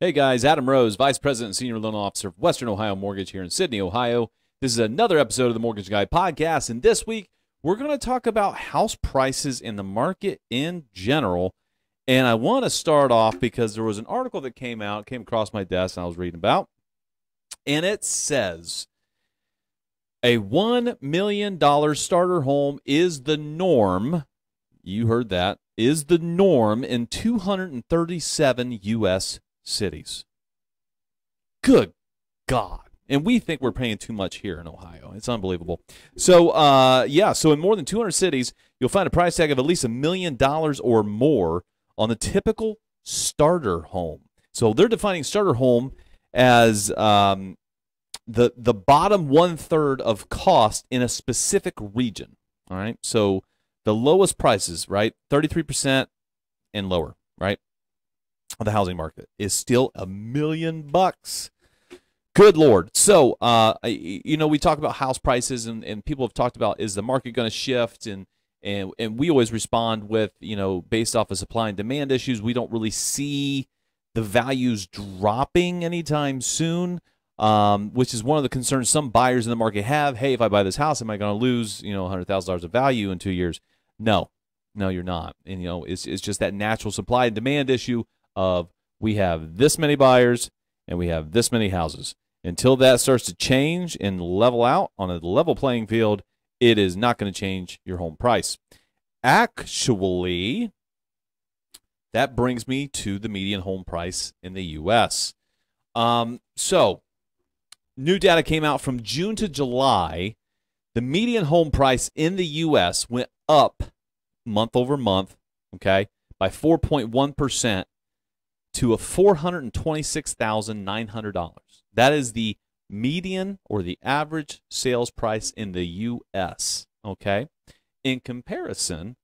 Hey guys, Adam Rose, Vice President and Senior Loan Officer of Western Ohio Mortgage here in Sydney, Ohio. This is another episode of the Mortgage Guy Podcast, and this week we're going to talk about house prices in the market in general. And I want to start off because there was an article that came across my desk and I was reading about, and it says a $1 million starter home is the norm. You heard that, is the norm in 237 U.S. cities. Good God. And we think we're paying too much here in Ohio. It's unbelievable. So, so in more than 200 cities, you'll find a price tag of at least $1 million or more on the typical starter home. So they're defining starter home as the bottom one-third of cost in a specific region. All right. So the lowest prices, right, 33% and lower, right, of the housing market is still $1 million. Good Lord. So, we talk about house prices and people have talked about, is the market going to shift? And we always respond with, based off of supply and demand issues, we don't really see the values dropping anytime soon, which is one of the concerns some buyers in the market have. Hey, if I buy this house, am I going to lose, $100,000 of value in 2 years? No, you're not. And, it's just that natural supply and demand issue of we have this many buyers and we have this many houses. Until that starts to change and level out on a level playing field, it is not going to change your home price. Actually, that brings me to the median home price in the U.S. So, new data came out from June to July. The median home price in the U.S. went up month over month, okay, by 4.1%. to a $426,900. That is the median or the average sales price in the U.S., okay? In comparison,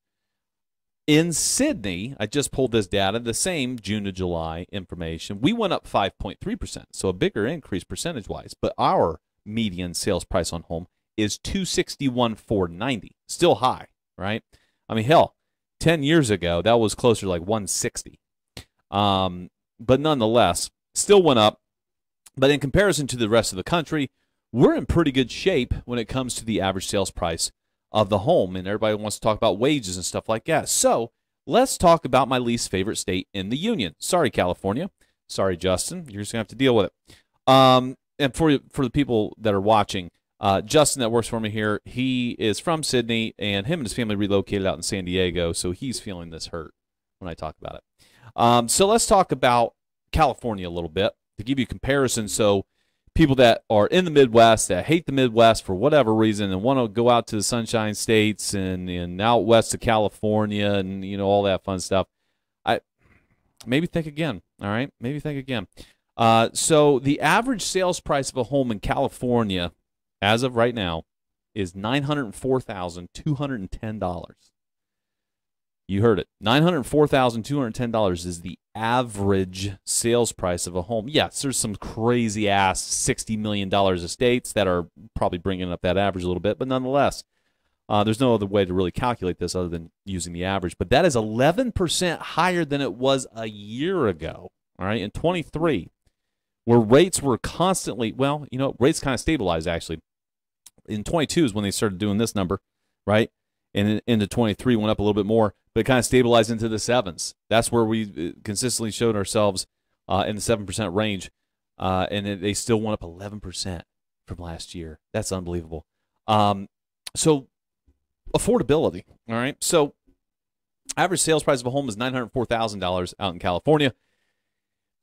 in Sydney, I just pulled this data, the same June to July information, we went up 5.3%, so a bigger increase percentage-wise, but our median sales price on home is $261,490, still high, right? I mean, hell, 10 years ago, that was closer to like $160. But nonetheless, still went up. But in comparison to the rest of the country, we're in pretty good shape when it comes to the average sales price of the home. And everybody wants to talk about wages and stuff like that. So let's talk about my least favorite state in the union. Sorry, California. Sorry, Justin. You're just going to have to deal with it. And for the people that are watching, Justin that works for me here, he is from Sydney, and him and his family relocated out in San Diego, so he's feeling this hurt when I talk about it. So let's talk about California a little bit to give you a comparison. So people that are in the Midwest that hate the Midwest for whatever reason and want to go out to the Sunshine States and out west of California and, all that fun stuff, maybe think again, all right? Maybe think again. So the average sales price of a home in California as of right now is $904,210. You heard it. $904,210 is the average sales price of a home. Yes, there's some crazy-ass $60 million estates that are probably bringing up that average a little bit, but nonetheless, there's no other way to really calculate this other than using the average. But that is 11% higher than it was a year ago, all right, in 23, where rates were constantly, rates kind of stabilized, actually. In 22 is when they started doing this number, right? And into 23 went up a little bit more, but it kind of stabilized into the sevens. That's where we consistently showed ourselves in the 7% range, and they still went up 11% from last year. That's unbelievable. So affordability, all right? So average sales price of a home is $904,000 out in California.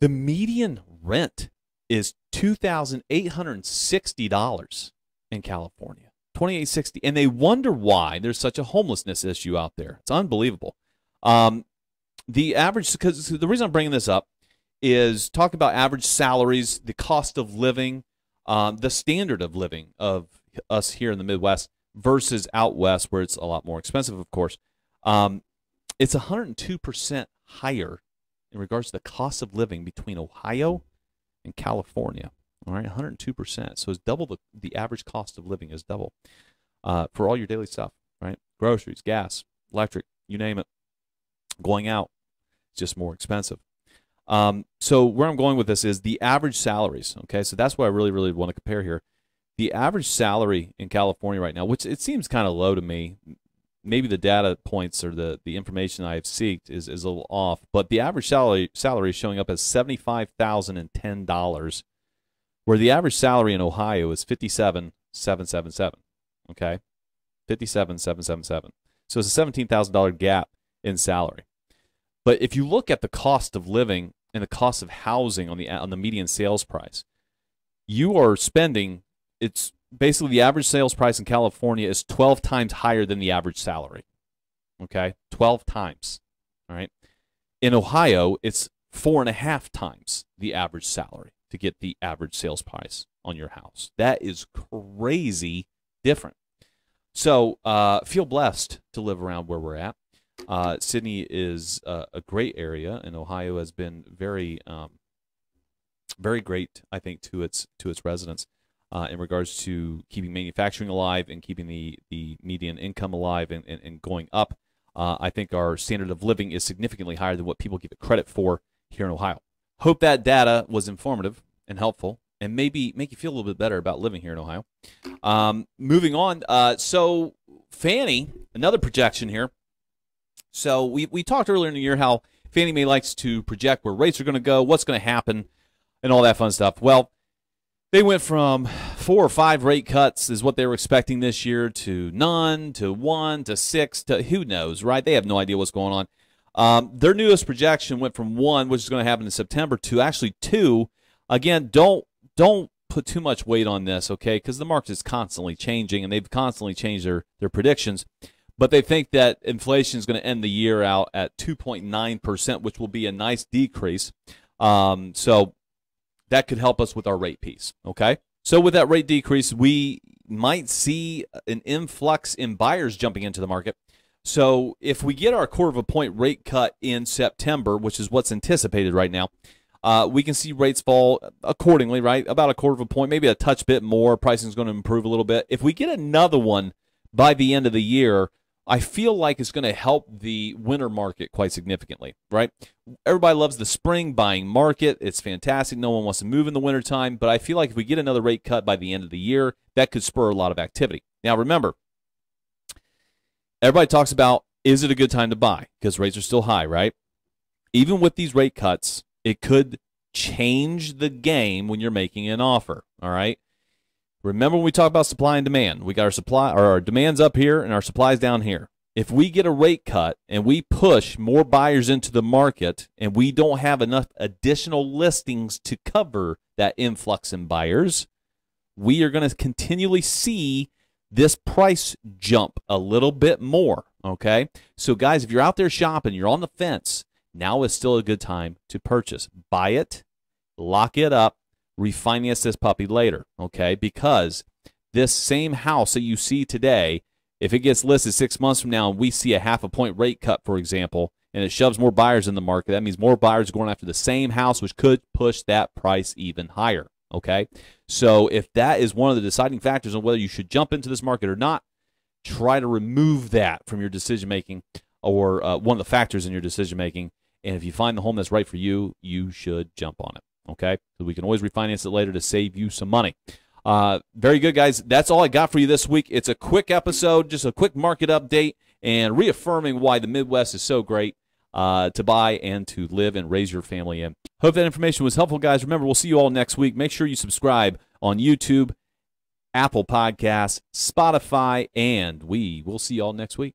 The median rent is $2,860 in California. $2,860, and they wonder why there's such a homelessness issue out there. It's unbelievable. The average, because the reason I'm bringing this up is talk about average salaries, the cost of living, the standard of living of us here in the Midwest versus out west, where it's a lot more expensive, of course. It's 102% higher in regards to the cost of living between Ohio and California. All right, 102%. So it's double the average cost of living is double for all your daily stuff, right? Groceries, gas, electric, you name it. Going out, it's just more expensive. So where I'm going with this is the average salaries. Okay, so that's what I really want to compare here. The average salary in California right now, which it seems kind of low to me. Maybe the data points or the information I've seeked is a little off, but the average salary is showing up as $75,010, where the average salary in Ohio is $57,777. Okay, $57,777. So it's a $17,000 gap in salary. But if you look at the cost of living and the cost of housing on the median sales price, you are spending. It's basically the average sales price in California is 12 times higher than the average salary. Okay, 12 times. All right. In Ohio, it's 4.5 times the average salary to get the average sales price on your house. That is crazy different. So feel blessed to live around where we're at. Sydney is a great area, and Ohio has been very great, I think, to its residents. In regards to keeping manufacturing alive and keeping the median income alive and going up. I think our standard of living is significantly higher than what people give it credit for here in Ohio. Hope that data was informative and helpful and maybe make you feel a little bit better about living here in Ohio. Moving on, so Fannie, another projection here. So we talked earlier in the year how Fannie Mae likes to project where rates are going to go, what's going to happen, and all that fun stuff. Well, they went from 4 or 5 rate cuts is what they were expecting this year to none, to 1, to 6, to who knows, right? They have no idea what's going on. Their newest projection went from 1, which is going to happen in September, to actually 2. Again, don't put too much weight on this, okay, because the market is constantly changing, and they've constantly changed their predictions. But they think that inflation is going to end the year out at 2.9%, which will be a nice decrease. So that could help us with our rate piece, okay? So with that rate decrease, we might see an influx in buyers jumping into the market. So if we get our 1/4 point rate cut in September, which is what's anticipated right now, we can see rates fall accordingly, right? About a 1/4 point, maybe a touch bit more. Pricing is going to improve a little bit. If we get another one by the end of the year, I feel like it's going to help the winter market quite significantly, right? Everybody loves the spring buying market. It's fantastic. No one wants to move in the wintertime, but I feel like if we get another rate cut by the end of the year, that could spur a lot of activity. Now, remember, everybody talks about, is it a good time to buy? Because rates are still high, right? Even with these rate cuts, it could change the game when you're making an offer, all right? Remember when we talk about supply and demand, we got our demand's up here and our supply's down here. If we get a rate cut and we push more buyers into the market and we don't have enough additional listings to cover that influx in buyers, we are going to continually see this price jump a little bit more, okay? So guys, if you're out there shopping, you're on the fence, now is still a good time to purchase. Buy it, lock it up, refinance this puppy later, okay? Because this same house that you see today, if it gets listed 6 months from now and we see a 1/2 point rate cut, for example, and it shoves more buyers in the market, that means more buyers are going after the same house, which could push that price even higher, okay? So if that is one of the deciding factors on whether you should jump into this market or not, try to remove that from your decision-making or one of the factors in your decision-making. And if you find the home that's right for you, you should jump on it. Okay, so we can always refinance it later to save you some money. Very good, guys. That's all I got for you this week. It's a quick episode, just a quick market update, and reaffirming why the Midwest is so great to buy and to live and raise your family in. Hope that information was helpful, guys. Remember, we'll see you all next week. Make sure you subscribe on YouTube, Apple Podcasts, Spotify, and we will see you all next week.